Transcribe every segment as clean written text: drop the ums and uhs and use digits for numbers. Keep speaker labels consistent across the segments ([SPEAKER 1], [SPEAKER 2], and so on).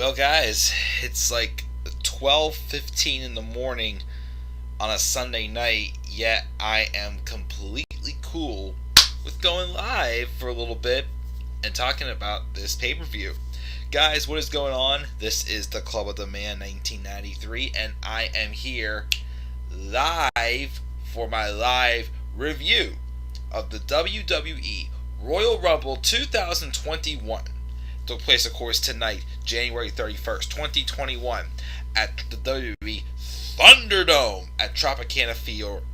[SPEAKER 1] Well, guys, it's like 12:15 in the morning on a Sunday night, yet I am completely cool with going live for a little bit and talking about this pay-per-view. Guys, what is going on? This is the Club of the Man 1993, and I am here live for my live review of the WWE Royal Rumble 2021. Took place, of course, tonight, January 31st, 2021, at the WWE Thunderdome at Tropicana Field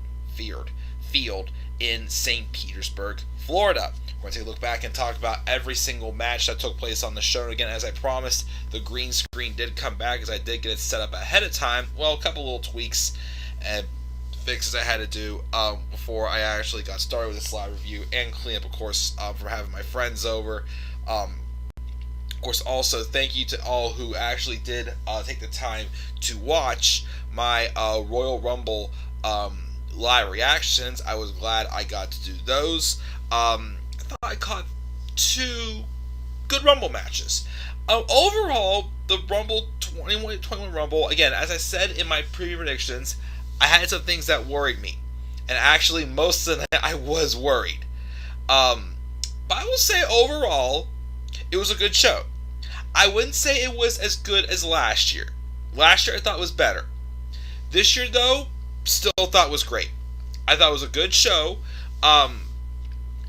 [SPEAKER 1] in St. Petersburg, Florida. We're going to take a look back and talk about every single match that took place on the show. And again, as I promised, the green screen did come back as I did get it set up ahead of time. Well, a couple little tweaks and fixes I had to do before I actually got started with this live review and clean up, of course, for having my friends over. Of course, also, thank you to all who actually did take the time to watch my Royal Rumble live reactions. I was glad I got to do those. I thought I caught two good Rumble matches. Overall, the Rumble 2021 Rumble, again, as I said in my predictions, I had some things that worried me. And actually, most of them, I was worried. But I will say, overall, it was a good show. I wouldn't say it was as good as last year. Last year I thought was better. This year, though, still thought was great. I thought it was a good show.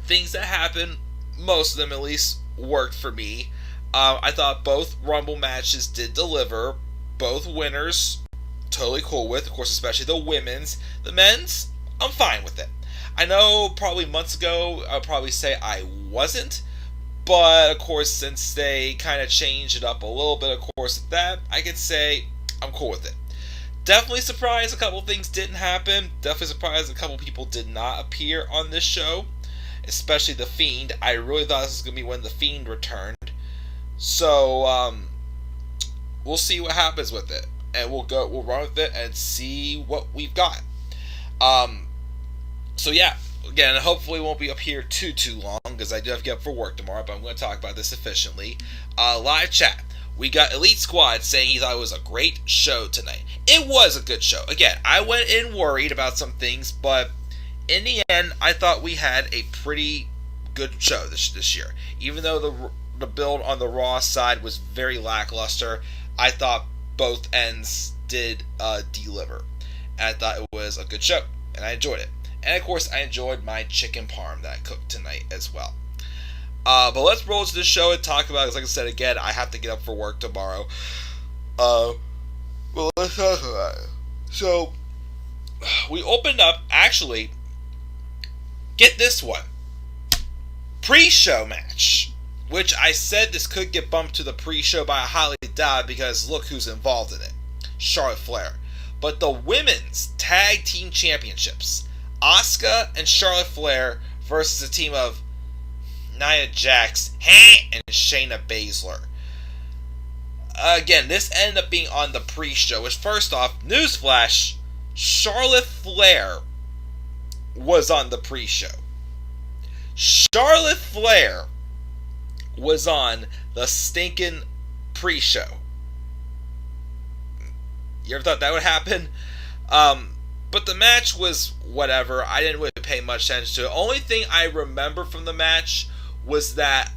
[SPEAKER 1] Things that happened, most of them at least, worked for me. I thought both Rumble matches did deliver. Both winners, totally cool with. Of course, especially the women's. The men's, I'm fine with it. I know probably months ago, I'll probably say I wasn't. But, of course, since they kind of changed it up a little bit, of course, that I could say I'm cool with it. Definitely surprised a couple things didn't happen. Definitely surprised a couple people did not appear on this show. Especially The Fiend. I really thought this was going to be when The Fiend returned. So, we'll see what happens with it. And we'll run with it and see what we've got. So, yeah. Again, hopefully won't be up here too long, because I do have to get up for work tomorrow, but I'm going to talk about this efficiently. Live chat. We got Elite Squad saying he thought it was a great show tonight. It was a good show. Again, I went in worried about some things, but in the end, I thought we had a pretty good show this year. Even though the build on the Raw side was very lackluster, I thought both ends did deliver. And I thought it was a good show, and I enjoyed it. And, of course, I enjoyed my chicken parm that I cooked tonight as well. But let's roll to the show and talk about it. Because, like I said, again, I have to get up for work tomorrow. Well, let's talk about it. So, we opened up, actually, get this one. Pre-show match. Which I said this could get bumped to the pre-show, but I highly doubt, because look who's involved in it. Charlotte Flair. But the Women's Tag Team Championships. Asuka and Charlotte Flair versus a team of Nia Jax and Shayna Baszler. Again, this ended up being on the pre-show, which, first off, newsflash, Charlotte Flair was on the pre-show. Charlotte Flair was on the stinking pre-show. You ever thought that would happen? But the match was whatever. I didn't really pay much attention to it. Only thing I remember from the match was that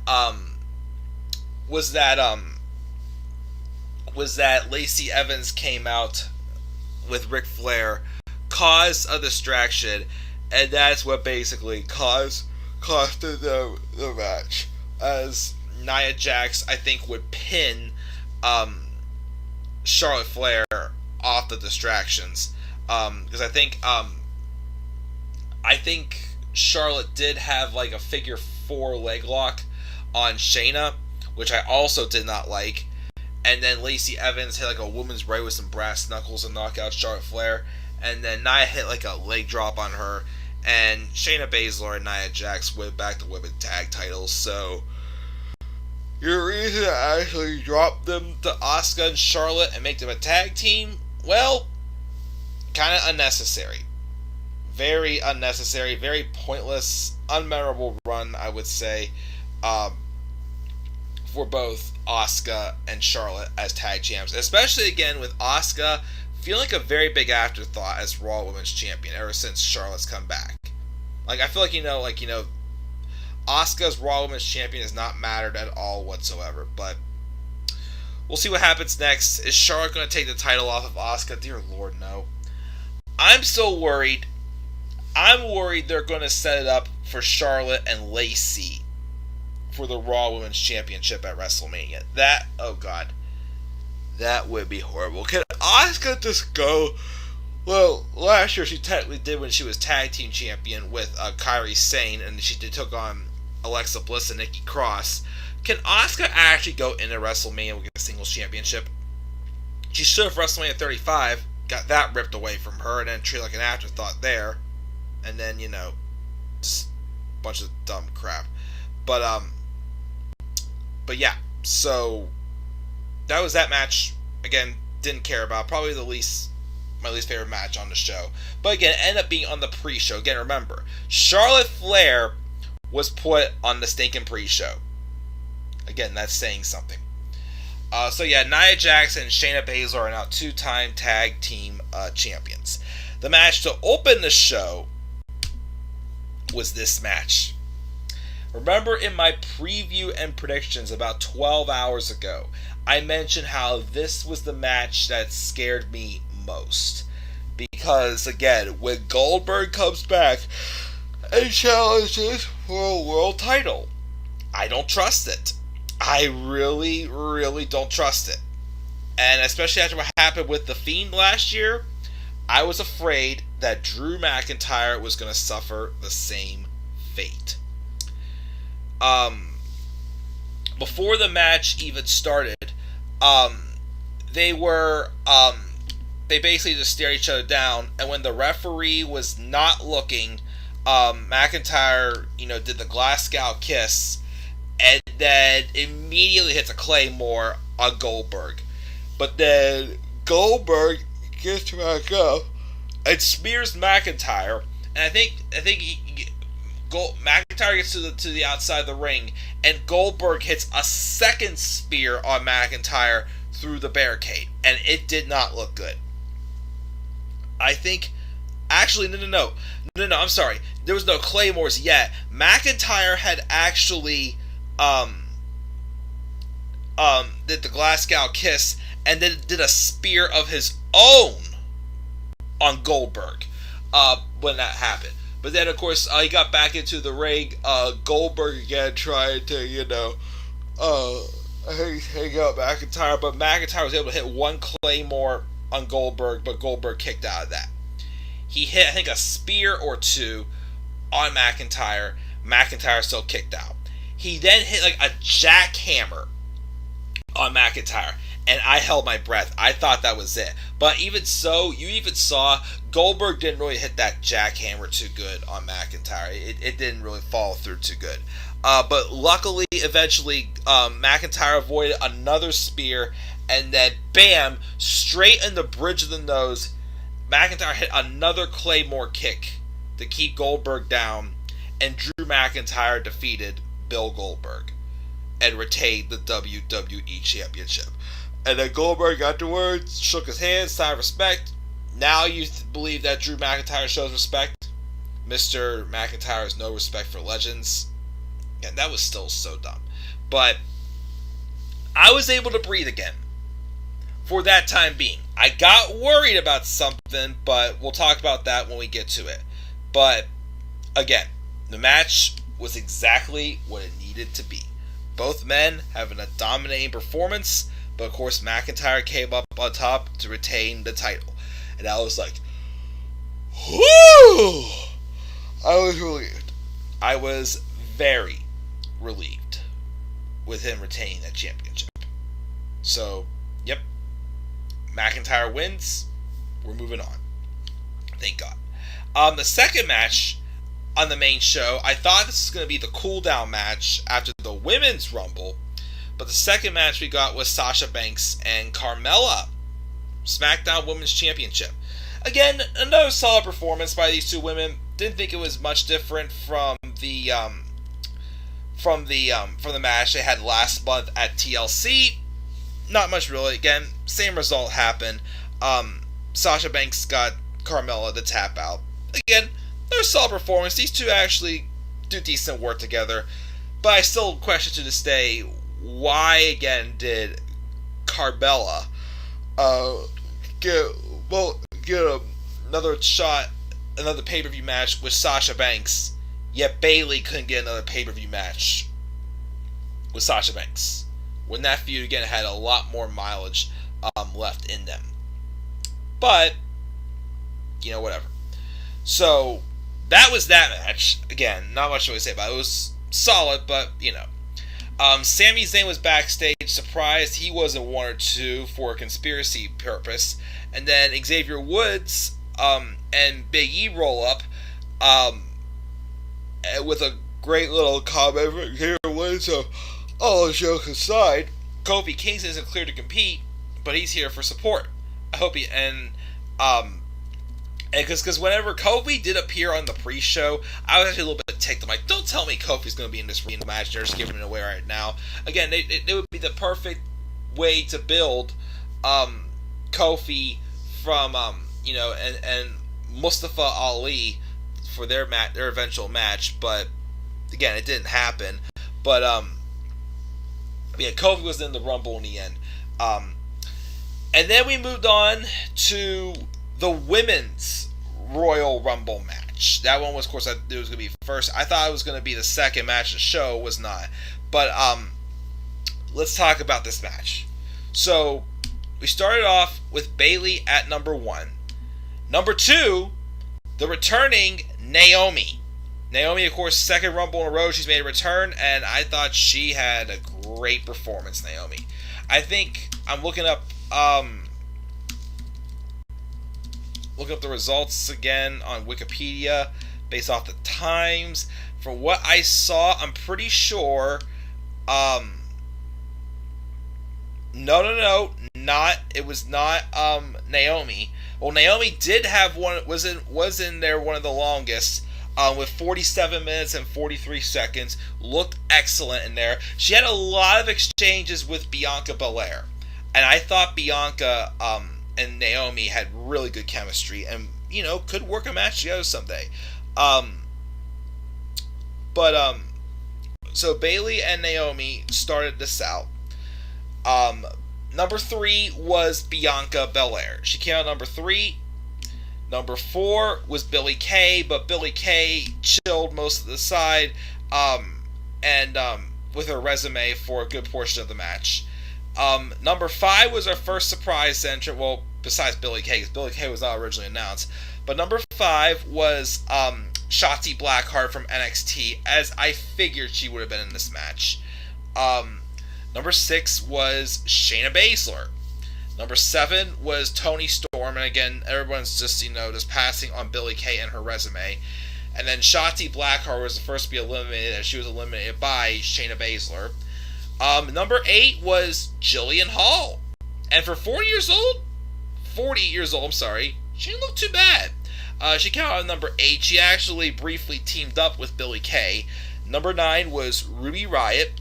[SPEAKER 1] Lacey Evans came out with Ric Flair, caused a distraction, and that's what basically caused the match. As Nia Jax, I think, would pin Charlotte Flair off the distractions. Because I think Charlotte did have like a figure 4 leg lock on Shayna, which I also did not like. And then Lacey Evans hit like a woman's right with some brass knuckles and knock out Charlotte Flair. And then Nia hit like a leg drop on her. And Shayna Baszler and Nia Jax went back to women's tag titles. So your reason to actually drop them to Asuka and Charlotte and make them a tag team, well, kind of unnecessary. Very unnecessary, very pointless, unmemorable run, I would say. for both Asuka and Charlotte as tag champs, especially again with Asuka feeling like a very big afterthought as Raw Women's Champion ever since Charlotte's come back. Like, I feel like Asuka's Raw Women's Champion has not mattered at all whatsoever, but we'll see what happens next. Is Charlotte going to take the title off of Asuka? Dear Lord, no. I'm still worried. I'm worried they're going to set it up for Charlotte and Lacey for the Raw Women's Championship at WrestleMania. That, oh God, that would be horrible. Can Asuka just go? Well, last year she technically did when she was tag team champion with Kairi Sane, and she took on Alexa Bliss and Nikki Cross. Can Asuka actually go into WrestleMania with a singles championship? She should have WrestleMania 35, got that ripped away from her, and then treated like an afterthought there, and then just a bunch of dumb crap. But yeah, so that was that match. Again, didn't care about. Probably my least favorite match on the show. But again, it ended up being on the pre-show. Again, remember, Charlotte Flair was put on the stinking pre-show. Again, that's saying something. So yeah, Nia Jax and Shayna Baszler are now 2-time tag team champions. The match to open the show was this match. Remember in my preview and predictions about 12 hours ago, I mentioned how this was the match that scared me most. Because, again, when Goldberg comes back and challenges for a world title, I don't trust it. I really, really don't trust it. And especially after what happened with The Fiend last year, I was afraid that Drew McIntyre was going to suffer the same fate. Before the match even started, they basically just stared each other down, and when the referee was not looking, McIntyre, did the Glasgow kiss, and then immediately hits a Claymore on Goldberg. But then Goldberg gets back up and smears McIntyre, and I think McIntyre gets to the outside of the ring, and Goldberg hits a second spear on McIntyre through the barricade, and it did not look good. I think, actually, no, I'm sorry. There was no Claymores yet. McIntyre had actually did the Glasgow kiss, and then did a spear of his own on Goldberg when that happened. But then, of course, he got back into the ring. Goldberg again tried to, hang out McIntyre. But McIntyre was able to hit one Claymore on Goldberg, but Goldberg kicked out of that. He hit, I think, a spear or two on McIntyre. McIntyre still kicked out. He then hit like a jackhammer on McIntyre. And I held my breath. I thought that was it. But even so, you even saw Goldberg didn't really hit that jackhammer too good on McIntyre. It didn't really follow through too good. But luckily, eventually, McIntyre avoided another spear. And then, bam, straight in the bridge of the nose, McIntyre hit another Claymore kick to keep Goldberg down. And Drew McIntyre defeated Bill Goldberg and retained the WWE Championship. And then Goldberg afterwards shook his hand, sign of respect. Now you believe that Drew McIntyre shows respect. Mr. McIntyre has no respect for legends. And that was still so dumb. But I was able to breathe again for that time being. I got worried about something, but we'll talk about that when we get to it. But again, the match was exactly what it needed to be. Both men having a dominating performance. But of course, McIntyre came up on top to retain the title. And I was like, whoo! I was relieved. I was very relieved with him retaining that championship. So, yep. McIntyre wins. We're moving on. Thank God. The second match on the main show, I thought this was going to be the cool-down match after the Women's Rumble. But the second match we got was Sasha Banks and Carmella. SmackDown Women's Championship. Again, another solid performance by these two women. Didn't think it was much different from the from the match they had last month at TLC. Not much really. Again, same result happened. Sasha Banks got Carmella to tap out. Again, they're a solid performance. These two actually do decent work together. But I still question to this day, why again did Carmella get another shot, another pay-per-view match with Sasha Banks, yet Bayley couldn't get another pay-per-view match with Sasha Banks, when that feud again had a lot more mileage left in them. But whatever. So that was that match. Again, not much to really say about it. It was solid, but Sami Zayn was backstage, surprised he wasn't 1 or 2 for a conspiracy purpose, and then Xavier Woods and Big E roll up with a great little comment from Xavier Woods. So, all jokes aside, Kofi Kingston isn't clear to compete, but he's here for support. I hope he because whenever Kofi did appear on the pre-show, I was actually a little bit ticked. I'm like, don't tell me Kofi's going to be in this match. They're just giving it away right now. Again, it would be the perfect way to build Kofi from and Mustafa Ali for their eventual match. But again, it didn't happen. But Kofi was in the Rumble in the end. And then we moved on to the Women's Royal Rumble match. That one was, of course, it was going to be first. I thought it was going to be the second match of the show. It was not. But let's talk about this match. So we started off with Bayley at number 1. Number 2, the returning Naomi. Naomi, of course, second Rumble in a row. She's made a return, and I thought she had a great performance, Naomi. I think I'm looking up the results again on Wikipedia based off the times. From what I saw, I'm pretty sure it was not Naomi. Well, Naomi did have one, was in there one of the longest, with 47 minutes and 43 seconds. Looked excellent in there. She had a lot of exchanges with Bianca Belair, and I thought Bianca and Naomi had really good chemistry, and could work a match together someday. So Bayley and Naomi started this out. Number 3 was Bianca Belair. She came out number 3. Number 4 was Billie Kay, but Billie Kay chilled most of the side, with her resume for a good portion of the match. Number 5 was our first surprise entrant. Well, besides Billie Kay, because Billie Kay was not originally announced. But number 5 was Shotzi Blackheart from NXT, as I figured she would have been in this match. Number 6 was Shayna Baszler. Number 7 was Toni Storm, and again, everyone's just passing on Billie Kay and her resume. And then Shotzi Blackheart was the first to be eliminated, as she was eliminated by Shayna Baszler. Number 8 was Jillian Hall. And for 40 years old, she didn't look too bad. She came out at number 8. She actually briefly teamed up with Billie Kay. Number 9 was Ruby Riott.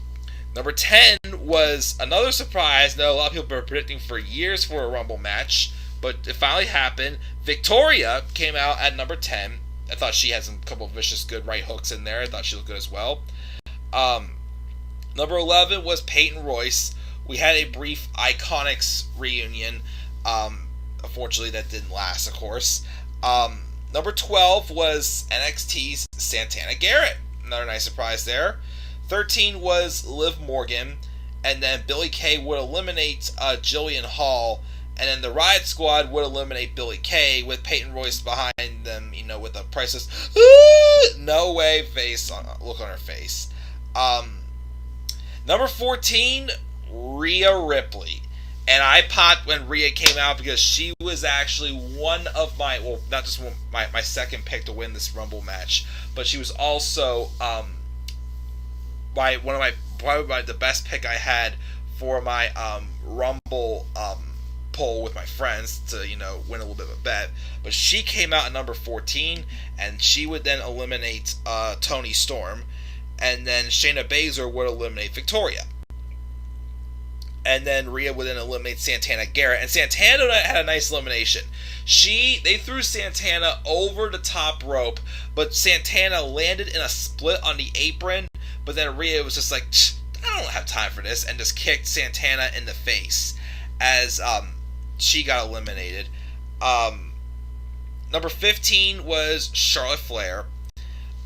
[SPEAKER 1] Number 10 was another surprise that a lot of people were predicting for years for a Rumble match, but it finally happened. Victoria came out at number 10. I thought she had a couple of vicious, good right hooks in there. I thought she looked good as well. Number 11 was Peyton Royce. We had a brief Iconics reunion. Unfortunately, that didn't last, of course. Number 12 was NXT's Santana Garrett. Another nice surprise there. 13 was Liv Morgan. And then Billie Kay would eliminate Jillian Hall. And then the Riot Squad would eliminate Billie Kay with Peyton Royce behind them, with a priceless no way look on her face. Number 14, Rhea Ripley. And I popped when Rhea came out because she was actually one of my, well, not just my second pick to win this Rumble match, but she was also probably the best pick I had for my Rumble poll with my friends to win a little bit of a bet. But she came out at number 14, and she would then eliminate Toni Storm. and then Shayna Baszler would eliminate Victoria. And then Rhea would then eliminate Santana Garrett. And Santana had a nice elimination. They threw Santana over the top rope, but Santana landed in a split on the apron. But then Rhea was just like, I don't have time for this, and just kicked Santana in the face as she got eliminated. Number 15 was Charlotte Flair.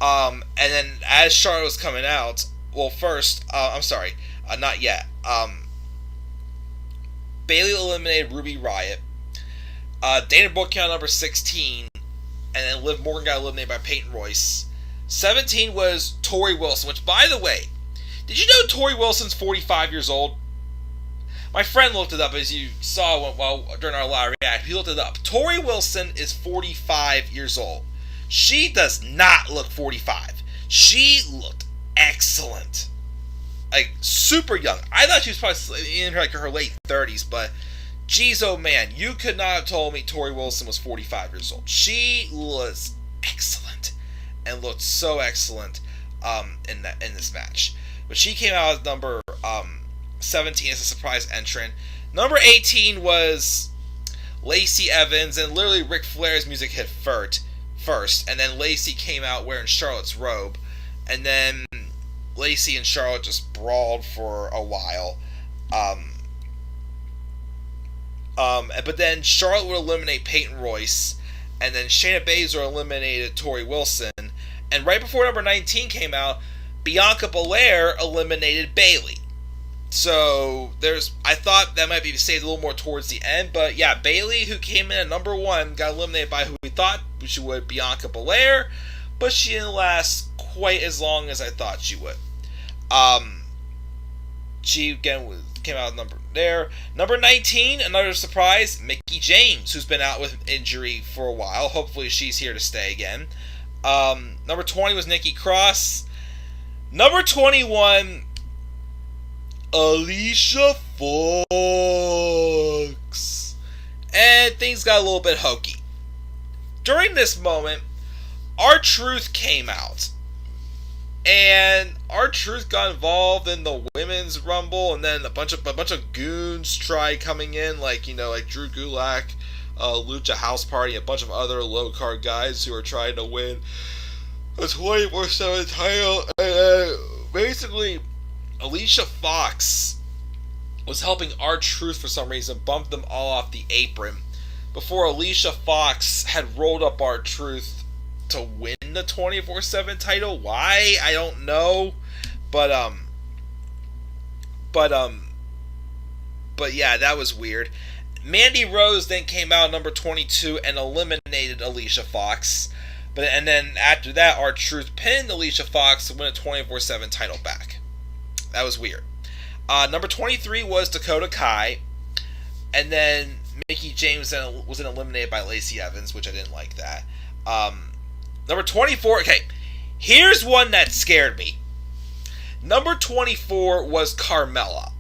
[SPEAKER 1] And then as Charlotte was coming out, well, first, not yet. Bayley eliminated Ruby Riott. Dana Brooke came out number 16, and then Liv Morgan got eliminated by Peyton Royce. 17 was Tori Wilson, which, by the way, did you know Tori Wilson's 45 years old? My friend looked it up, as you saw during our live reaction. He looked it up. Tori Wilson is 45 years old. She does not look 45. She looked excellent. Like, super young. I thought she was probably in her late 30s, but geez, oh man, you could not have told me Tori Wilson was 45 years old. She was excellent and looked so excellent in this match. But she came out as number 17 as a surprise entrant. Number 18 was Lacey Evans, and literally Ric Flair's music hit first, and then Lacey came out wearing Charlotte's robe, and then Lacey and Charlotte just brawled for a while. But then Charlotte would eliminate Peyton Royce, and then Shayna Baszler eliminated Tori Wilson, and right before number 19 came out, Bianca Belair eliminated Bayley. So I thought that might be saved a little more towards the end, but yeah, Bayley, who came in at number 1, got eliminated by who we thought she would, Bianca Belair, but she didn't last quite as long as I thought she would. She again came out number 19, another surprise, Mickie James, who's been out with injury for a while. Hopefully she's here to stay again. Number 20 was Nikki Cross. Number 21, Alicia Fox. And things got a little bit hokey. During this moment, R-Truth came out. And R-Truth got involved in the Women's Rumble, and then a bunch of goons tried coming in, like Drew Gulak, Lucha House Party, a bunch of other low-card guys who are trying to win a 24/7 title. And basically, Alicia Fox was helping R-Truth for some reason, bumped them all off the apron before Alicia Fox had rolled up R-Truth to win the 24/7 title. Why? I don't know. But yeah, that was weird. Mandy Rose then came out number 22 and eliminated Alicia Fox. And then after that, R-Truth pinned Alicia Fox to win a 24/7 title back. That was weird. Number 23 was Dakota Kai. And then Mickie James was then eliminated by Lacey Evans, which I didn't like that. Number 24, okay, here's one that scared me. Number 24 was Carmella.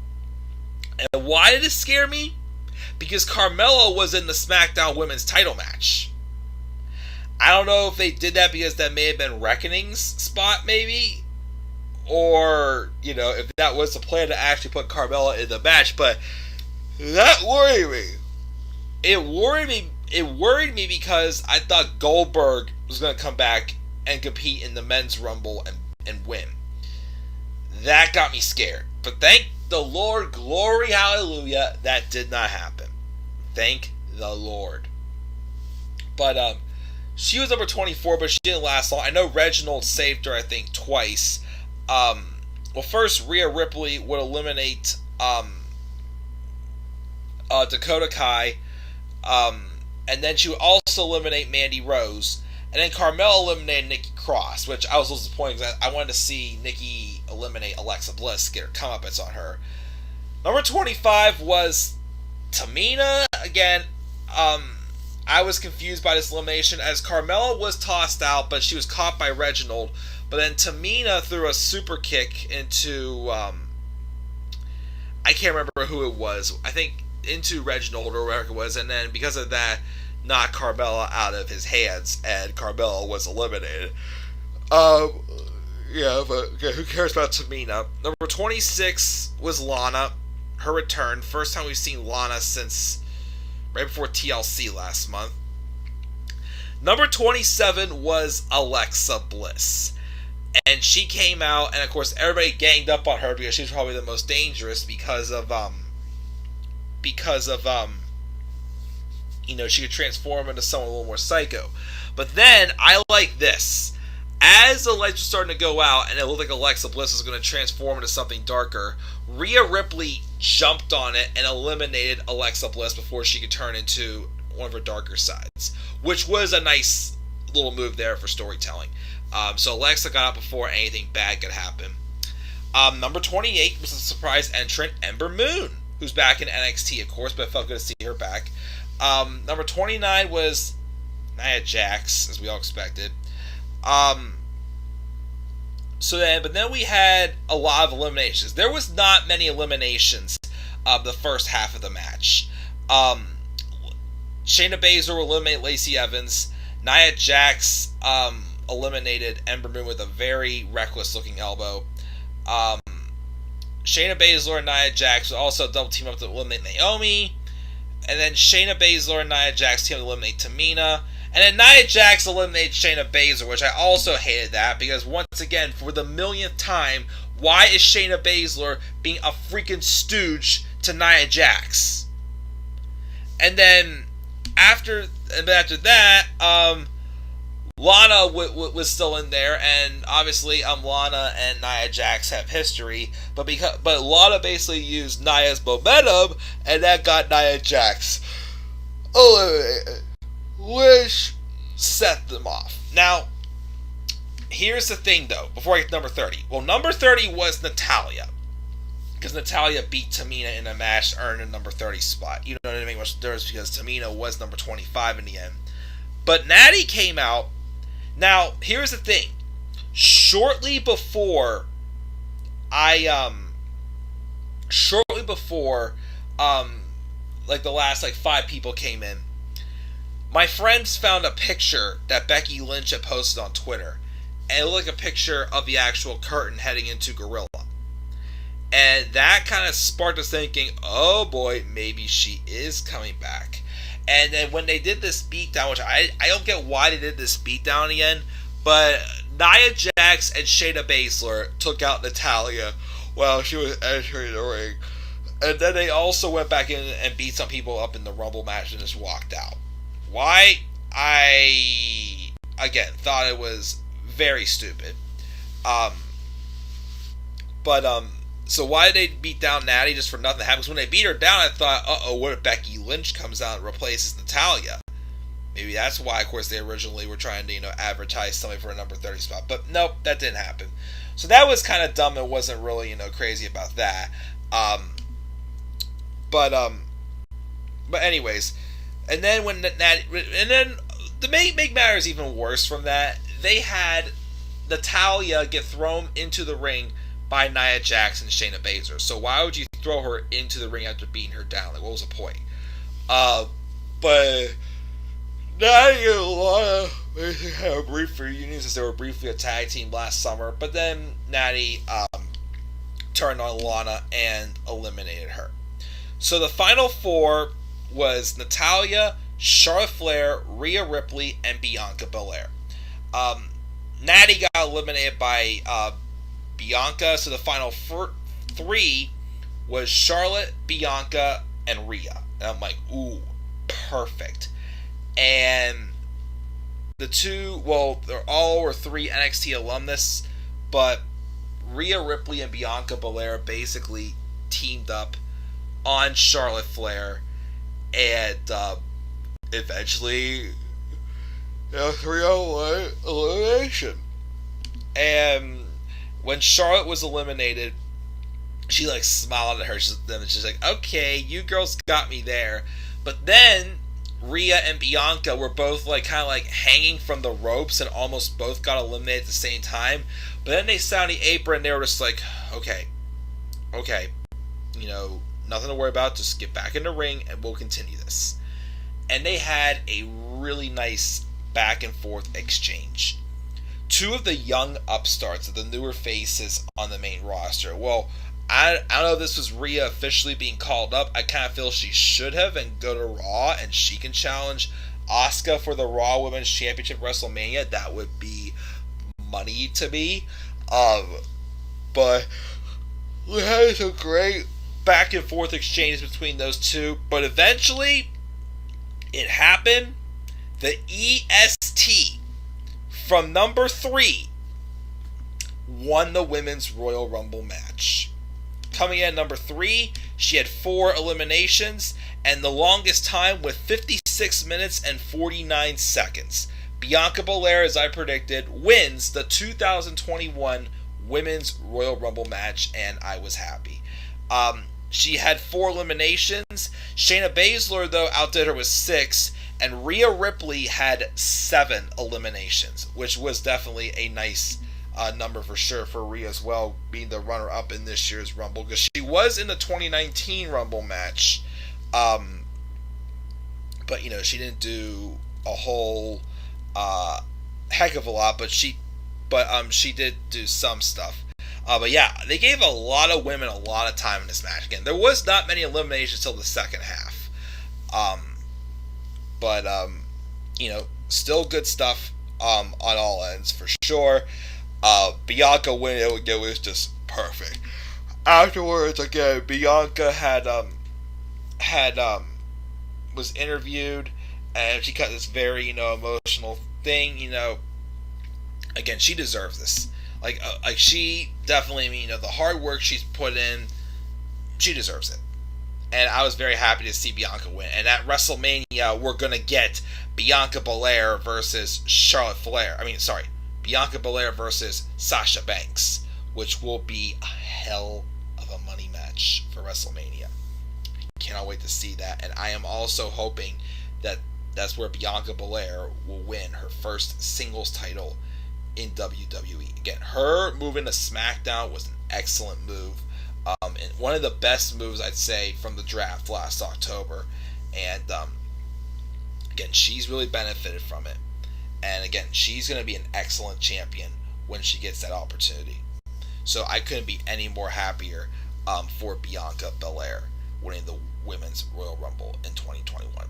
[SPEAKER 1] And why did it scare me? Because Carmella was in the SmackDown Women's title match. I don't know if they did that because that may have been Reckoning's spot, maybe. Or, if that was the plan to actually put Carmella in the match. But that worried me. It worried me because I thought Goldberg was going to come back and compete in the Men's Rumble and win. That got me scared. But thank the Lord, glory, hallelujah, that did not happen. Thank the Lord. But she was number 24, but she didn't last long. I know Reginald saved her, I think, twice. Well, first, Rhea Ripley would eliminate Dakota Kai. And then she would also eliminate Mandy Rose. And then Carmella eliminated Nikki Cross, which I was disappointed because I wanted to see Nikki eliminate Alexa Bliss, get her comeuppance on her. Number 25 was Tamina. Again, I was confused by this elimination as Carmella was tossed out, but she was caught by Reginald. But then Tamina threw a super kick into, I can't remember who it was. I think into Reginald or whatever it was. And then because of that, knocked Carmella out of his hands, and Carmella was eliminated. Yeah, but okay, who cares about Tamina? Number 26 was Lana. Her return. First time we've seen Lana since right before TLC last month. Number 27 was Alexa Bliss. And she came out, and of course everybody ganged up on her because she's probably the most dangerous because of she could transform into someone a little more psycho. But then I like this. As the lights were starting to go out and it looked like Alexa Bliss was going to transform into something darker, Rhea Ripley jumped on it and eliminated Alexa Bliss before she could turn into one of her darker sides, which was a nice little move there for storytelling. So Alexa got out before anything bad could happen. Number 28 was a surprise entrant, Ember Moon, who's back in NXT, of course, but it felt good to see her back. Number 29 was Nia Jax, as we all expected. But then we had a lot of eliminations. There was not many eliminations of the first half of the match. Shayna Baszler eliminated Lacey Evans. Nia Jax eliminated Ember Moon with a very reckless-looking elbow. Shayna Baszler and Nia Jax also double team up to eliminate Naomi. And then Shayna Baszler and Nia Jax team to eliminate Tamina. And then Nia Jax eliminated Shayna Baszler, which I also hated that because once again, for the millionth time, why is Shayna Baszler being a freaking stooge to Nia Jax? And then after that, Lana was still in there, and obviously Lana and Nia Jax have history, but Lana basically used Nia's momentum, and that got Nia Jax eliminated, which set them off. Now, here's the thing though, before I get to number 30. Well, number 30 was Natalya, because Natalya beat Tamina in a match, earned a number 30 spot. You know, it didn't make much difference because Tamina was number 25 in the end. But Natty came out. Now, here's the thing. Shortly before the last 5 people came in, my friends found a picture that Becky Lynch had posted on Twitter, and it looked like a picture of the actual curtain heading into Gorilla. And that kind of sparked us thinking, oh boy, maybe she is coming back. And then when they did this beatdown, which I don't get why they did this beatdown in the end, but Nia Jax and Shayna Baszler took out Natalya while she was entering the ring. And then they also went back in and beat some people up in the Rumble match and just walked out. Why? I, again, thought it was very stupid. So why did they beat down Natty just for nothing to happen? Because when they beat her down, I thought, what if Becky Lynch comes out and replaces Natalya? Maybe that's why, of course, they originally were trying to, advertise somebody for a number 30 spot. But nope, that didn't happen. So that was kind of dumb and wasn't really, crazy about that. But anyways, and then to make matters even worse from that, they had Natalya get thrown into the ring by Nia Jax and Shayna Baszler. So why would you throw her into the ring after beating her down? What was the point? But Natty and Lana basically had a brief reunion since they were briefly a tag team last summer. But then Natty turned on Lana and eliminated her. So the final 4 was Natalya, Charlotte Flair, Rhea Ripley, and Bianca Belair. Natty got eliminated by Bianca, so the final 3 was Charlotte, Bianca, and Rhea. And I'm like, ooh, perfect. And the 2, they're all or 3 NXT alumnus, but Rhea Ripley and Bianca Belair basically teamed up on Charlotte Flair, and eventually 3-on-1 elimination. And when Charlotte was eliminated, she smiled at her. She's like, okay, you girls got me there. But then Rhea and Bianca were both hanging from the ropes and almost both got eliminated at the same time. But then they sat on the apron and they were just like, okay, nothing to worry about. Just get back in the ring and we'll continue this. And they had a really nice back and forth exchange two of the young upstarts, the newer faces on the main roster. Well, I don't know if this was Rhea officially being called up. I kind of feel she should have and go to Raw, and she can challenge Asuka for the Raw Women's Championship WrestleMania. That would be money to me. But we had some great back and forth exchanges between those two. But eventually, it happened. The EST from number 3 won the Women's Royal Rumble match. Coming in at number 3, she had 4 eliminations and the longest time with 56 minutes and 49 seconds. Bianca Belair, as I predicted, wins the 2021 Women's Royal Rumble match, and I was happy. She had 4 eliminations. Shayna Baszler, though, outdid her with 6, and Rhea Ripley had 7 eliminations, which was definitely a nice number for sure for Rhea as well, being the runner-up in this year's Rumble, because she was in the 2019 Rumble match, but she didn't do a whole heck of a lot, but she did do some stuff. But yeah, they gave a lot of women a lot of time in this match. Again, there was not many eliminations till the second half, but still good stuff on all ends for sure. Bianca winning, it was just perfect. Afterwards, again, Bianca was interviewed, and she got this very emotional thing. Again, she deserves this. Like she definitely, the hard work she's put in, she deserves it. And I was very happy to see Bianca win. And at WrestleMania, we're gonna get Bianca Belair versus Charlotte Flair. Bianca Belair versus Sasha Banks, which will be a hell of a money match for WrestleMania. Cannot wait to see that. And I am also hoping that that's where Bianca Belair will win her first singles title in WWE. Again, her move into SmackDown was an excellent move. And one of the best moves, I'd say, from the draft last October. And again, she's really benefited from it. And again, she's going to be an excellent champion when she gets that opportunity. So I couldn't be any more happier for Bianca Belair winning the Women's Royal Rumble in 2021.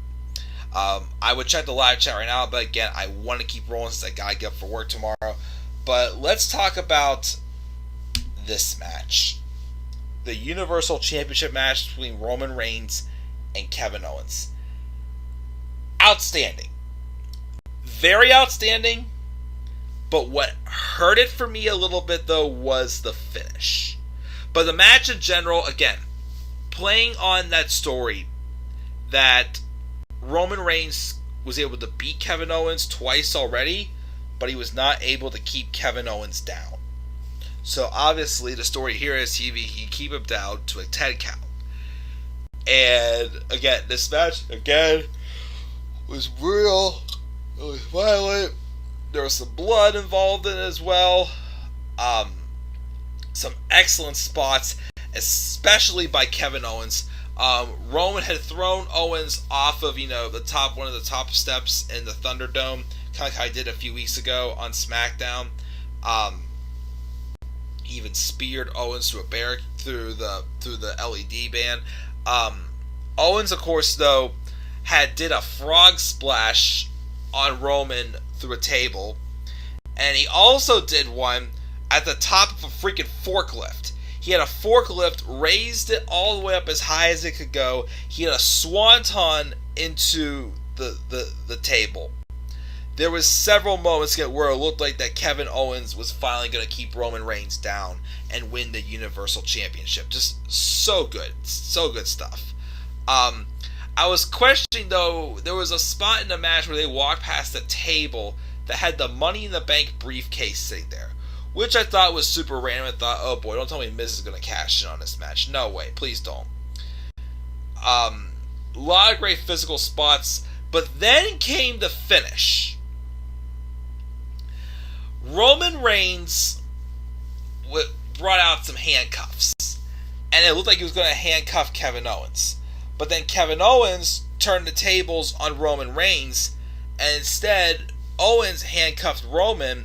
[SPEAKER 1] I would check the live chat right now, but again, I want to keep rolling since I got to get up for work tomorrow. But let's talk about this match. The Universal Championship match between Roman Reigns and Kevin Owens. Outstanding. Very outstanding. But what hurt it for me a little bit, though, was the finish. But the match in general, again, playing on that story that Roman Reigns was able to beat Kevin Owens twice already, but he was not able to keep Kevin Owens down. So obviously the story here is he keep him down to a 10 count. And again, this match was real. It was violent. There was some blood involved in it as well. Some excellent spots, especially by Kevin Owens. Roman had thrown Owens off of one of the top steps in the Thunderdome, kind of like I did a few weeks ago on SmackDown. He even speared Owens through the LED band. Owens, of course, though, did a frog splash on Roman through a table, and he also did one at the top of a freaking forklift. He had a forklift, raised it all the way up as high as it could go. He had a swanton into the table. There was several moments where it looked like that Kevin Owens was finally going to keep Roman Reigns down and win the Universal Championship. Just so good stuff. I was questioning, though, there was a spot in the match where they walked past a table that had the Money in the Bank briefcase sitting there, which I thought was super random. I thought, oh boy, don't tell me Miz is going to cash in on this match. No way, please don't. A lot of great physical spots, but then came the finish. Roman Reigns brought out some handcuffs, and it looked like he was going to handcuff Kevin Owens. But then Kevin Owens turned the tables on Roman Reigns, and instead Owens handcuffed Roman,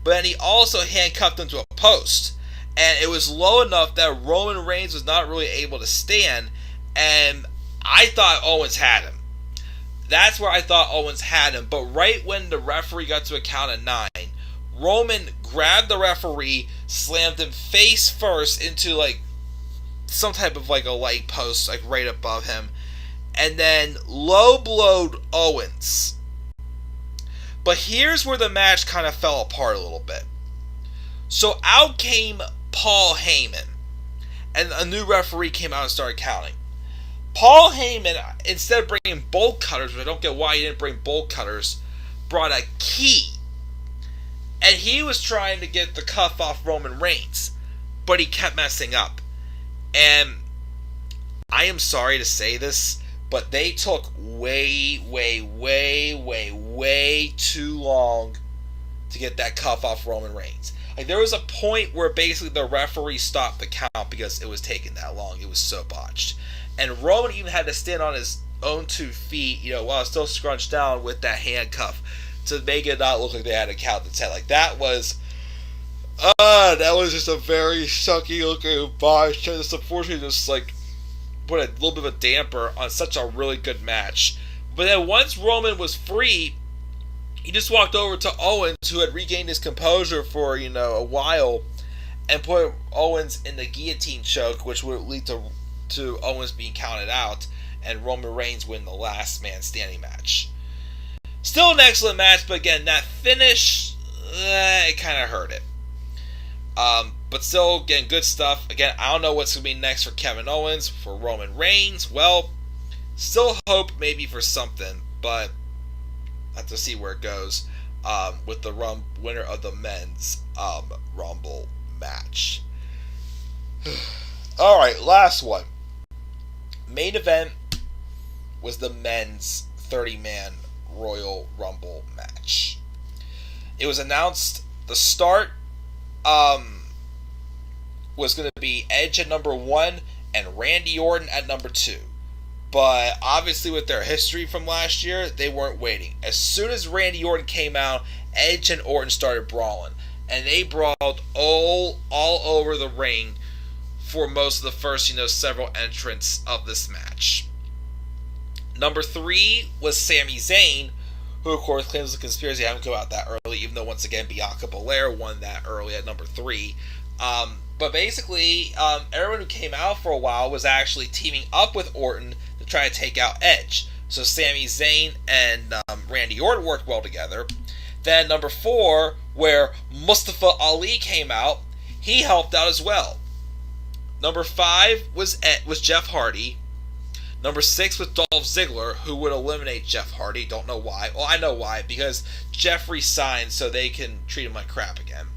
[SPEAKER 1] but then he also handcuffed him to a post. And it was low enough that Roman Reigns was not really able to stand, and I thought Owens had him. That's where I thought Owens had him, but right when the referee got to a count of 9, Roman grabbed the referee, slammed him face first into like some type of like a light post, like right above him, and then low blowed Owens. But here's where the match kind of fell apart a little bit. So out came Paul Heyman, and a new referee came out and started counting. Paul Heyman, instead of bringing bolt cutters, which I don't get why he didn't bring bolt cutters, brought a key. And he was trying to get the cuff off Roman Reigns, but he kept messing up. And I am sorry to say this, but they took way too long to get that cuff off Roman Reigns. Like, there was a point where basically the referee stopped the count because it was taking that long. It was so botched. And Roman even had to stand on his own 2 feet, while still scrunched down with that handcuff to make it not look like they had to count to 10. Like, that was just a very sucky looking botch. Just unfortunately just like put a little bit of a damper on such a really good match. But then once Roman was free, he just walked over to Owens, who had regained his composure for, a while, and put Owens in the guillotine choke, which would lead to Owens being counted out, and Roman Reigns win the last man standing match. Still an excellent match, but again, that finish, it kind of hurt it. But still, again, good stuff. Again, I don't know what's going to be next for Kevin Owens, for Roman Reigns. Well, still hope maybe for something, but have to see where it goes with the winner of the men's Rumble match. Alright, last one. Main event was the men's 30-man Royal Rumble match. It was announced the start was going to be Edge at number 1 and Randy Orton at number 2. But obviously with their history from last year, they weren't waiting. As soon as Randy Orton came out, Edge and Orton started brawling. And they brawled all over the ring for most of the first, several entrants of this match. Number 3 was Sami Zayn, who of course claims the conspiracy hadn't come out that early, even though once again Bianca Belair won that early at number 3. But basically, everyone who came out for a while was actually teaming up with Orton to try to take out Edge. So Sami Zayn and Randy Orton worked well together. Then number 4, where Mustafa Ali came out, he helped out as well. Number 5 was Jeff Hardy. Number 6 was Dolph Ziggler, who would eliminate Jeff Hardy. Don't know why. Well, I know why, because Jeff resigned so they can treat him like crap again.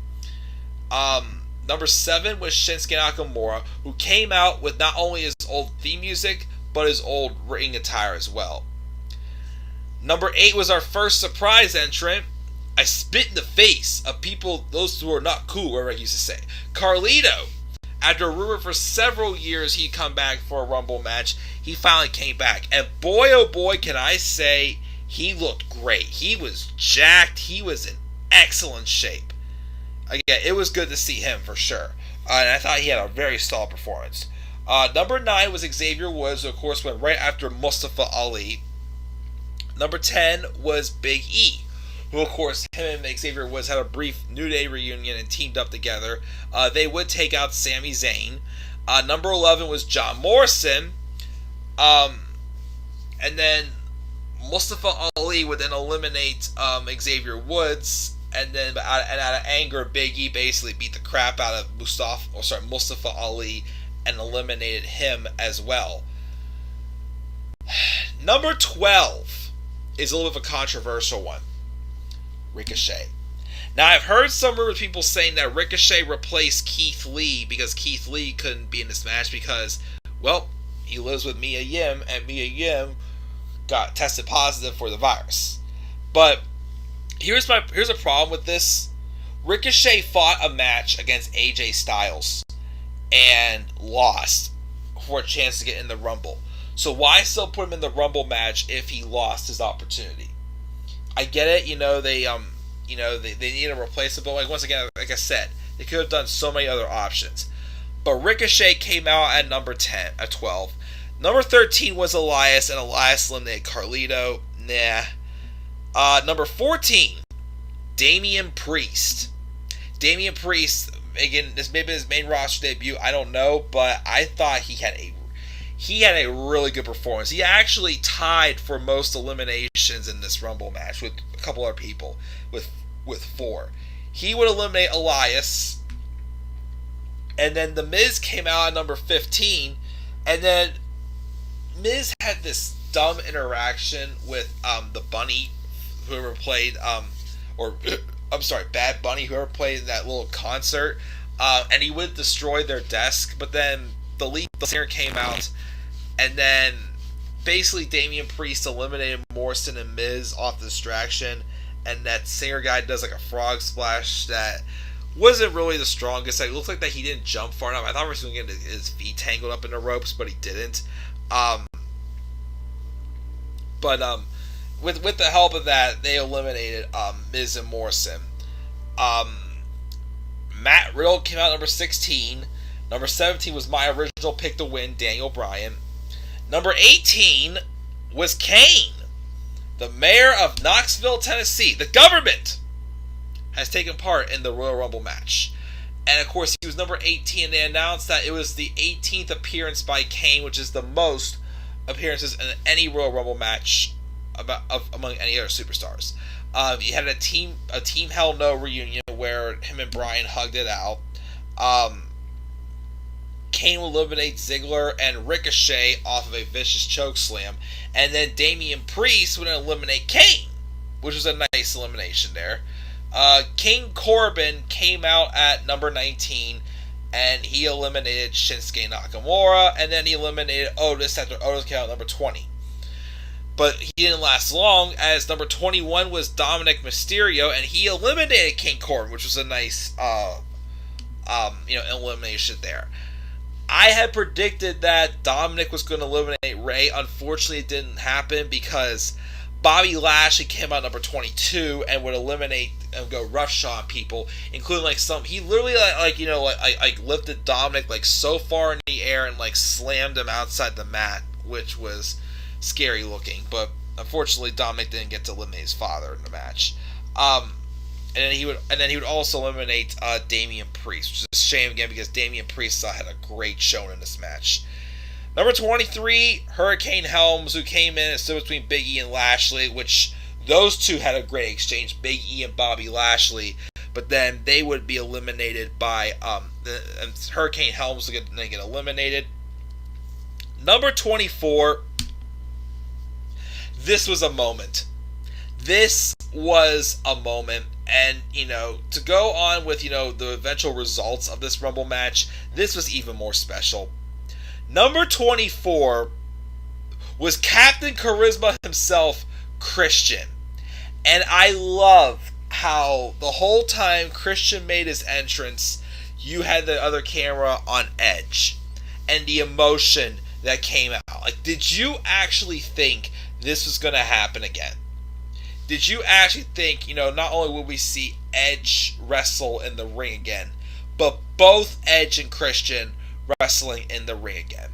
[SPEAKER 1] Number 7 was Shinsuke Nakamura, who came out with not only his old theme music, but his old ring attire as well. Number 8 was our first surprise entrant. I spit in the face of people, those who are not cool, whatever I used to say. Carlito. After a rumor for several years he'd come back for a Rumble match, he finally came back. And boy, oh boy, can I say, he looked great. He was jacked. He was in excellent shape. Again, it was good to see him for sure. And I thought he had a very solid performance. Number 9 was Xavier Woods, who of course went right after Mustafa Ali. Number 10 was Big E, who of course him and Xavier Woods had a brief New Day reunion and teamed up together. They would take out Sami Zayn. Number 11 was John Morrison. And then Mustafa Ali would then eliminate Xavier Woods. And then out of anger, Big E basically beat the crap out of Mustafa Ali and eliminated him as well. Number 12 is a little bit of a controversial one. Ricochet. Now, I've heard some rumors of people saying that Ricochet replaced Keith Lee because Keith Lee couldn't be in this match because, well, he lives with Mia Yim, and Mia Yim got tested positive for the virus. But here's a problem with this. Ricochet fought a match against AJ Styles and lost for a chance to get in the Rumble. So why still put him in the Rumble match if he lost his opportunity? I get it, they need a replacement. But like once again, like I said, they could have done so many other options. But Ricochet came out at number 10, at 12. Number 13 was Elias, and Elias eliminated Carlito. Nah. Number 14, Damian Priest. Damian Priest, again, this may be his main roster debut. I don't know, but I thought he had a really good performance. He actually tied for most eliminations in this Rumble match with a couple other people, with 4. He would eliminate Elias, and then The Miz came out at number 15, and then Miz had this dumb interaction with the Bunny, whoever played, Bad Bunny, whoever played that little concert, and he would destroy their desk, but then the singer came out, and then basically Damian Priest eliminated Morrison and Miz off the distraction, and that singer guy does like a frog splash that wasn't really the strongest. It looked like that he didn't jump far enough. I thought he was going to get his feet tangled up in the ropes, but he didn't. With the help of that, they eliminated Miz and Morrison. Matt Riddle came out number 16. Number 17 was my original pick to win, Daniel Bryan. Number 18 was Kane, the mayor of Knoxville, Tennessee. The government has taken part in the Royal Rumble match. And of course, he was number 18, and they announced that it was the 18th appearance by Kane, which is the most appearances in any Royal Rumble match among any other superstars. He had a Team Hell No reunion where him and Bryan hugged it out. Kane will eliminate Ziggler and Ricochet off of a vicious chokeslam, and then Damian Priest would eliminate Kane, which was a nice elimination there. King Corbin came out at number 19, and he eliminated Shinsuke Nakamura, and then he eliminated Otis after Otis came out at number 20. But he didn't last long, as number 21 was Dominic Mysterio, and he eliminated King Corbin, which was a nice elimination there. I had predicted that Dominic was going to eliminate Ray. Unfortunately, it didn't happen because Bobby Lashley came out number 22 and would eliminate and go roughshod on people, including like he literally lifted Dominic like so far in the air and like slammed him outside the mat, which was scary looking. But unfortunately, Dominic didn't get to eliminate his father in the match. And then he would also eliminate Damian Priest, which is a shame again because Damian Priest had a great showing in this match. Number 23, Hurricane Helms, who came in and stood between Big E and Lashley, which those two had a great exchange, Big E and Bobby Lashley, but then they would be eliminated by Hurricane Helms would get eliminated. Number 24, this was a moment. This was a moment, and to go on with the eventual results of this Rumble match, this was even more special. Number 24 was Captain Charisma himself, Christian. And I love how the whole time Christian made his entrance, you had the other camera on edge. And the emotion that came out. Like, did you actually think this was going to happen again? Did you actually think, not only will we see Edge wrestle in the ring again, but both Edge and Christian wrestling in the ring again?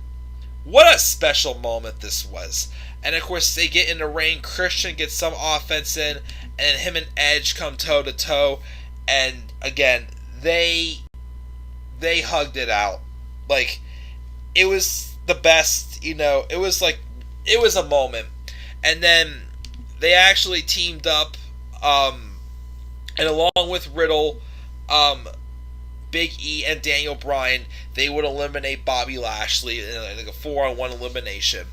[SPEAKER 1] What a special moment this was. And of course, they get in the ring, Christian gets some offense in, and him and Edge come toe to toe, and again, they hugged it out. Like, it was the best, it was a moment. And then they actually teamed up, and along with Riddle, Big E, and Daniel Bryan, they would eliminate Bobby Lashley in like a 4-on-1 elimination.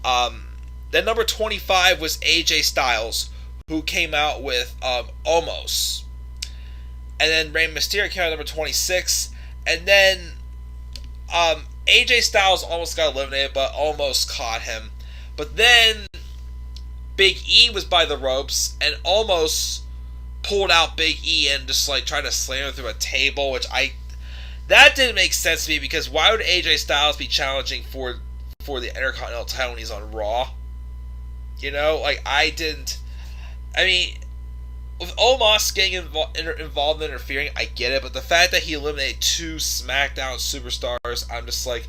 [SPEAKER 1] Then number 25 was AJ Styles, who came out with Omos. And then Rey Mysterio came out number 26. And then AJ Styles almost got eliminated, but almost caught him. But then Big E was by the ropes and almost pulled out Big E and just like tried to slam him through a table, that didn't make sense to me, because why would AJ Styles be challenging for the Intercontinental title when he's on Raw? with Omos getting involved in interfering, I get it, but the fact that he eliminated 2 SmackDown superstars, I'm just like,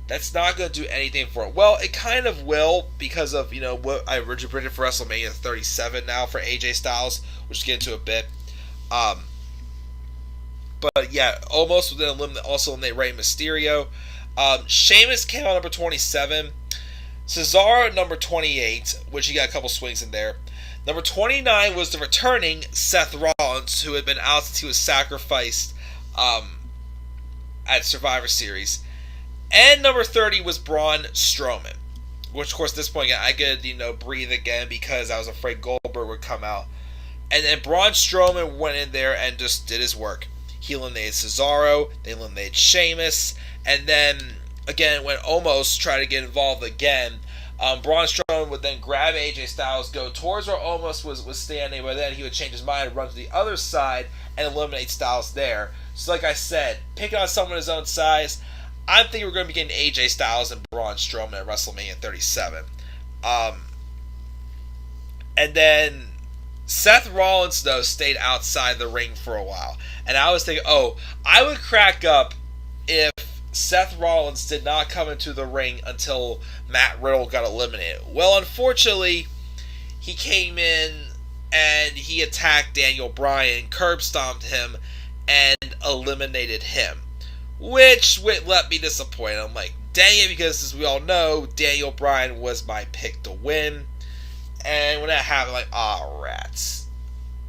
[SPEAKER 1] that's not going to do anything for it. Well, it kind of will because of, what I originally predicted for WrestleMania 37 now for AJ Styles, which we'll get into a bit. But yeah, Omos will then also eliminate Rey Mysterio. Sheamus came out number 27. Cesaro at number 28, which he got a couple swings in there. Number 29 was the returning Seth Rollins, who had been out since he was sacrificed at Survivor Series. And number 30 was Braun Strowman, which, of course, at this point, I could, breathe again because I was afraid Goldberg would come out. And then Braun Strowman went in there and just did his work. He eliminated Cesaro, they eliminated Sheamus, and then, again, when Omos tried to get involved again, Braun Strowman would then grab AJ Styles, go towards where Omos was standing, but then he would change his mind and run to the other side and eliminate Styles there. So like I said, picking on someone his own size, I think we're going to be getting AJ Styles and Braun Strowman at WrestleMania 37. And then Seth Rollins, though, stayed outside the ring for a while. And I was thinking, I would crack up if Seth Rollins did not come into the ring until Matt Riddle got eliminated. Well, unfortunately, he came in and he attacked Daniel Bryan, curb stomped him, and eliminated him, which left me disappointed. I'm like, dang it, because as we all know, Daniel Bryan was my pick to win. And when that happened, I'm like, rats.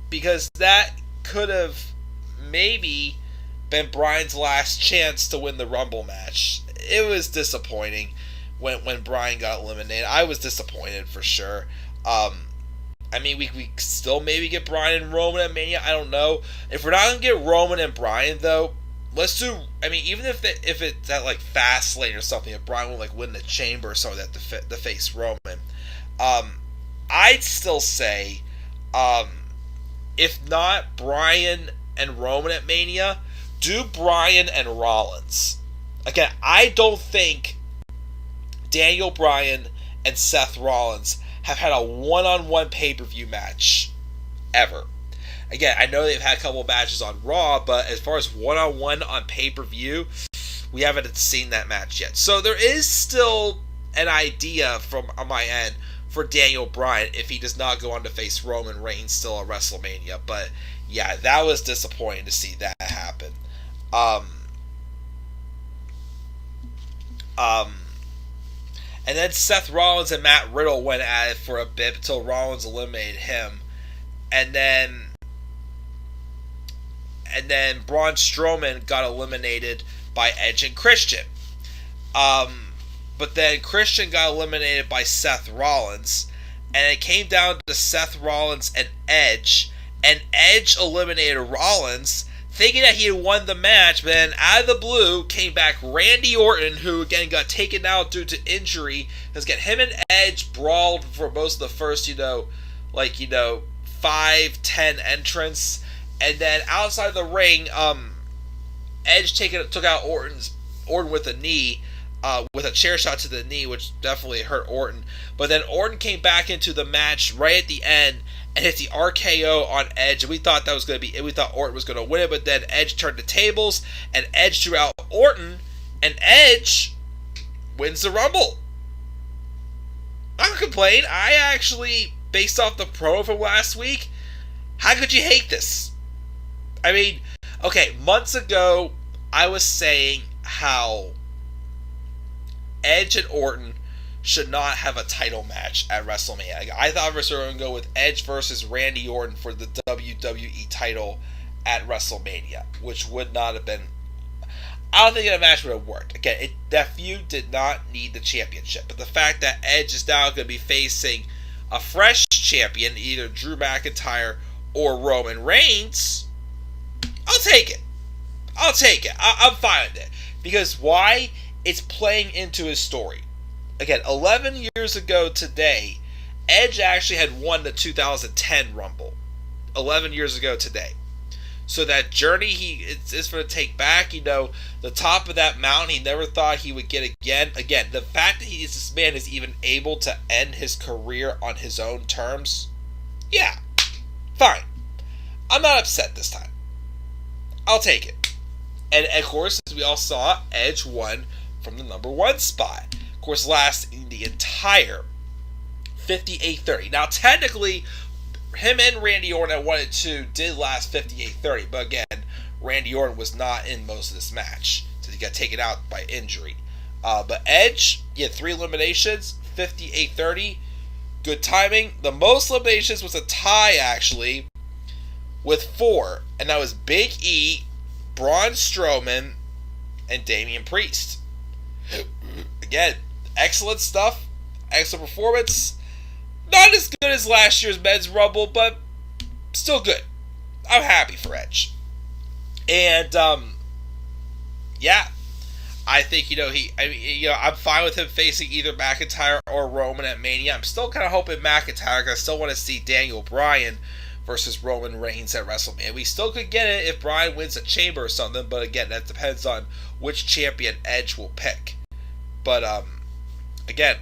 [SPEAKER 1] Because that could have maybe been Bryan's last chance to win the Rumble match. It was disappointing when Bryan got eliminated. I was disappointed for sure. We still maybe get Bryan and Roman at Mania. I don't know. If we're not going to get Roman and Bryan, though, let's do... even if it's at, Fastlane or something, if Bryan will, win the Chamber or something like that to face Roman, I'd still say, if not Bryan and Roman at Mania, do Bryan and Rollins. Again, I don't think Daniel Bryan and Seth Rollins have had a one-on-one pay-per-view match ever. Again, I know they've had a couple matches on Raw, but as far as one-on-one on pay-per-view, we haven't seen that match yet. So there is still an idea on my end for Daniel Bryan if he does not go on to face Roman Reigns still at WrestleMania. But yeah, that was disappointing to see that happen. And then Seth Rollins and Matt Riddle went at it for a bit until Rollins eliminated him. And then Braun Strowman got eliminated by Edge and Christian. But then Christian got eliminated by Seth Rollins. And it came down to Seth Rollins and Edge. And Edge eliminated Rollins, thinking that he had won the match, but then out of the blue came back Randy Orton, who again got taken out due to injury. Let's get him and Edge brawled for most of the first, 5-10 entrance. And then outside the ring, Edge took out Orton with a knee, with a chair shot to the knee, which definitely hurt Orton. But then Orton came back into the match right at the end and hit the RKO on Edge. And we thought we thought Orton was going to win it, but then Edge turned the tables and Edge threw out Orton, and Edge wins the Rumble. I don't complain. I actually, based off the promo from last week, how could you hate this? Months ago, I was saying how Edge and Orton should not have a title match at WrestleMania. I thought we were going to go with Edge versus Randy Orton for the WWE title at WrestleMania, which would not have been... I don't think that match would have worked. Again, that feud did not need the championship. But the fact that Edge is now going to be facing a fresh champion, either Drew McIntyre or Roman Reigns, I'll take it. I'm fine with it. Because why? It's playing into his story. Again, 11 years ago today, Edge actually had won the 2010 Rumble. 11 years ago today. So that journey it's going to take back, the top of that mountain he never thought he would get again. Again, the fact that this man is even able to end his career on his own terms, yeah, fine. I'm not upset this time. I'll take it. And of course, as we all saw, Edge won from the number 1 spot. Of course, lasting the entire 58-30. Now, technically, him and Randy Orton at 1 and 2 did last 58-30, but again, Randy Orton was not in most of this match, so he got taken out by injury. But Edge, he had 3 eliminations, 58-30. Good timing. The most eliminations was a tie, actually, with 4, and that was Big E, Braun Strowman, and Damian Priest. Again, excellent stuff, excellent performance. Not as good as last year's Men's Rumble, but still good. I'm happy for Edge. And, yeah, I think, I'm fine with him facing either McIntyre or Roman at Mania. I'm still kind of hoping McIntyre, because I still want to see Daniel Bryan versus Roman Reigns at WrestleMania. We still could get it if Bryan wins a Chamber or something, but again, that depends on which champion Edge will pick. But, again,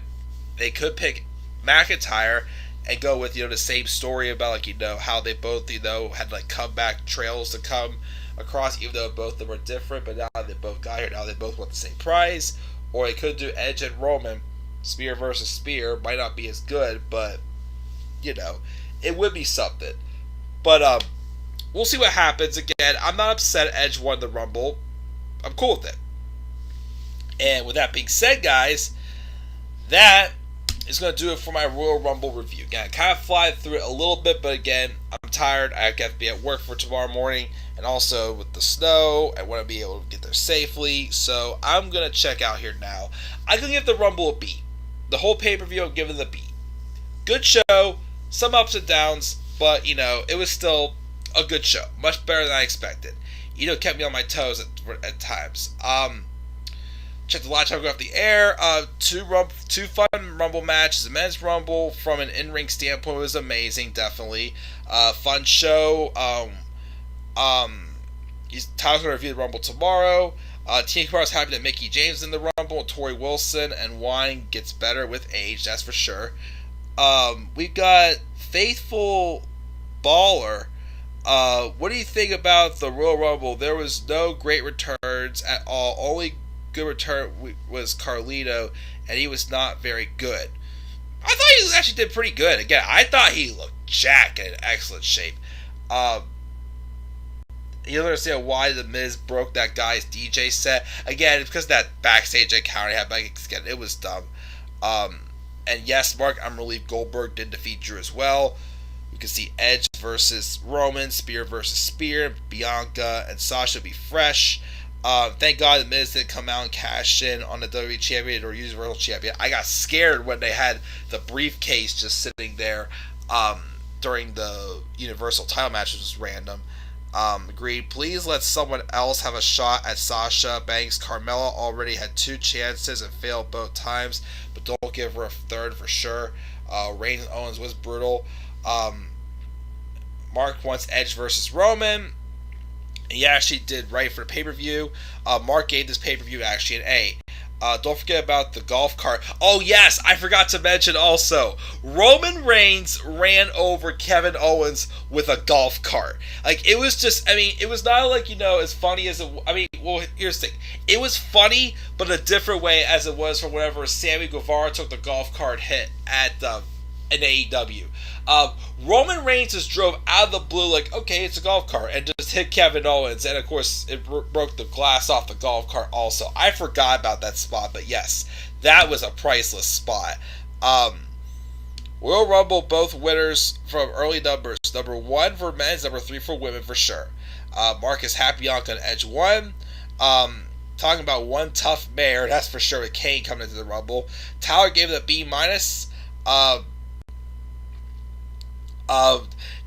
[SPEAKER 1] they could pick McIntyre and go with, the same story about, how they both, had, comeback trails to come across, even though both of them are different, but now they both got here, now they both want the same prize. Or they could do Edge and Roman, spear versus spear, might not be as good, but, it would be something. But, we'll see what happens. Again, I'm not upset Edge won the Rumble. I'm cool with it. And with that being said, guys, that is going to do it for my Royal Rumble review. Again, I kind of fly through it a little bit, but again, I'm tired. I have to be at work for tomorrow morning, and also with the snow, I want to be able to get there safely, so I'm going to check out here now. I'm going to give the Rumble a B. The whole pay-per-view, I'm giving the B. Good show, some ups and downs, but, it was still a good show. Much better than I expected. Kept me on my toes at times. Checked a lot of time go off the air. Two fun Rumble matches. The Men's Rumble, from an in-ring standpoint, was amazing, definitely. Fun show. Tyler's going to review the Rumble tomorrow. TNK was happy that Mickie James in the Rumble, and Tori Wilson, and wine gets better with age, that's for sure. We've got Faithful Baller. What do you think about the Royal Rumble? There was no great returns at all. Only good return was Carlito, and he was not very good. I thought he actually did pretty good. Again, I thought he looked jacked and in excellent shape. You don't understand why The Miz broke that guy's DJ set. Again, it's because of that backstage encounter he had. Again, it was dumb. And yes, Mark, I'm relieved Goldberg did defeat Drew as well. We can see Edge versus Roman, Spear versus Spear, Bianca and Sasha be fresh. Thank God The Miz didn't come out and cash in on the WWE Champion or Universal Champion. I got scared when they had the briefcase just sitting there during the Universal title match, which was random. Agreed. Please let someone else have a shot at Sasha Banks. Carmella already had 2 chances and failed both times, but don't give her a third for sure. Reigns and Owens was brutal. Mark wants Edge versus Roman. He actually did right for the pay-per-view. Mark gave this pay-per-view actually an A. Don't forget about the golf cart. Oh yes, I forgot to mention also, Roman Reigns ran over Kevin Owens with a golf cart. It was just, it was not as funny as it, here's the thing. It was funny, but a different way as it was from whenever Sammy Guevara took the golf cart hit at in AEW. Roman Reigns just drove out of the blue okay, it's a golf cart, and just hit Kevin Owens, and of course it broke the glass off the golf cart also. I forgot about that spot, but yes, that was a priceless spot. Royal Rumble, both winners from early numbers. Number 1 for men's, number 3 for women for sure. Marcus happy Bianca and Edge won. Talking about one tough mayor, that's for sure, with Kane coming into the Rumble. Tyler gave it a B-.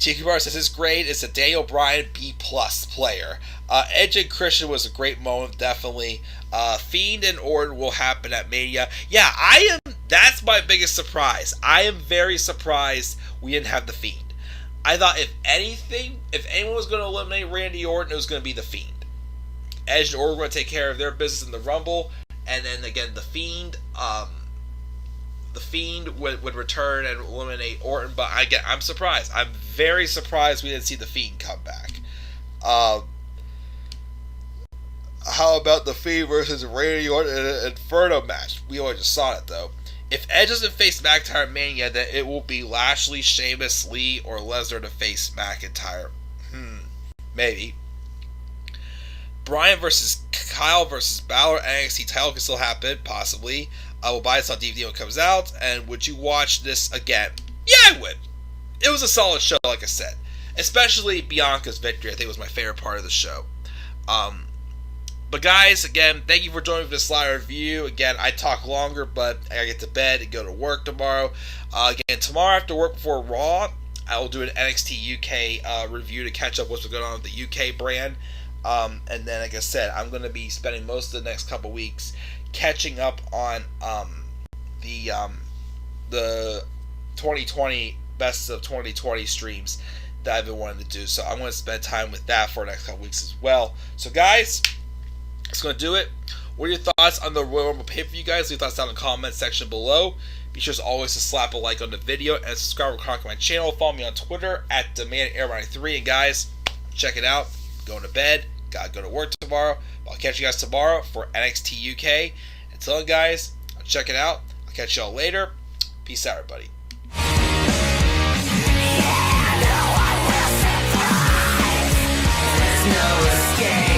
[SPEAKER 1] TQ Bar says his grade is a Daniel Bryan B+ player. Edge and Christian was a great moment, definitely. Fiend and Orton will happen at Mania. Yeah, that's my biggest surprise. I am very surprised we didn't have the Fiend. I thought if anyone was going to eliminate Randy Orton, it was going to be the Fiend. Edge and Orton were going to take care of their business in the Rumble, and then again the Fiend. The Fiend would return and eliminate Orton, but I'm surprised. I'm very surprised we didn't see The Fiend come back. How about The Fiend versus Randy Orton in an Inferno match? We only just saw it, though. If Edge doesn't face McIntyre at Mania, then it will be Lashley, Sheamus, Lee, or Lesnar to face McIntyre. Maybe. Bryan versus Kyle versus Balor NXT title can still happen, possibly. I will buy this on DVD when it comes out. And would you watch this again? Yeah, I would. It was a solid show, like I said. Especially Bianca's victory. I think it was my favorite part of the show. But guys, again, thank you for joining me for this live review. Again, I talk longer, but I gotta get to bed and go to work tomorrow. Again, tomorrow after work before Raw, I will do an NXT UK review to catch up what's going on with the UK brand. And then, like I said, I'm going to be spending most of the next couple weeks catching up on the 2020 best of 2020 streams that I've been wanting to do. So I'm going to spend time with that for the next couple weeks as well. So guys, that's going to do it. What are your thoughts on the Royal Rumble pay-per-view, guys? Leave your thoughts down in the comment section below. Be sure as always to slap a like on the video and subscribe to my channel. Follow me on Twitter at DemandAir93. And guys, check it out. Going to bed. Gotta go to work tomorrow. I'll catch you guys tomorrow for NXT UK. Until then, guys, I'll check it out. I'll catch y'all later. Peace out, everybody.
[SPEAKER 2] No escape.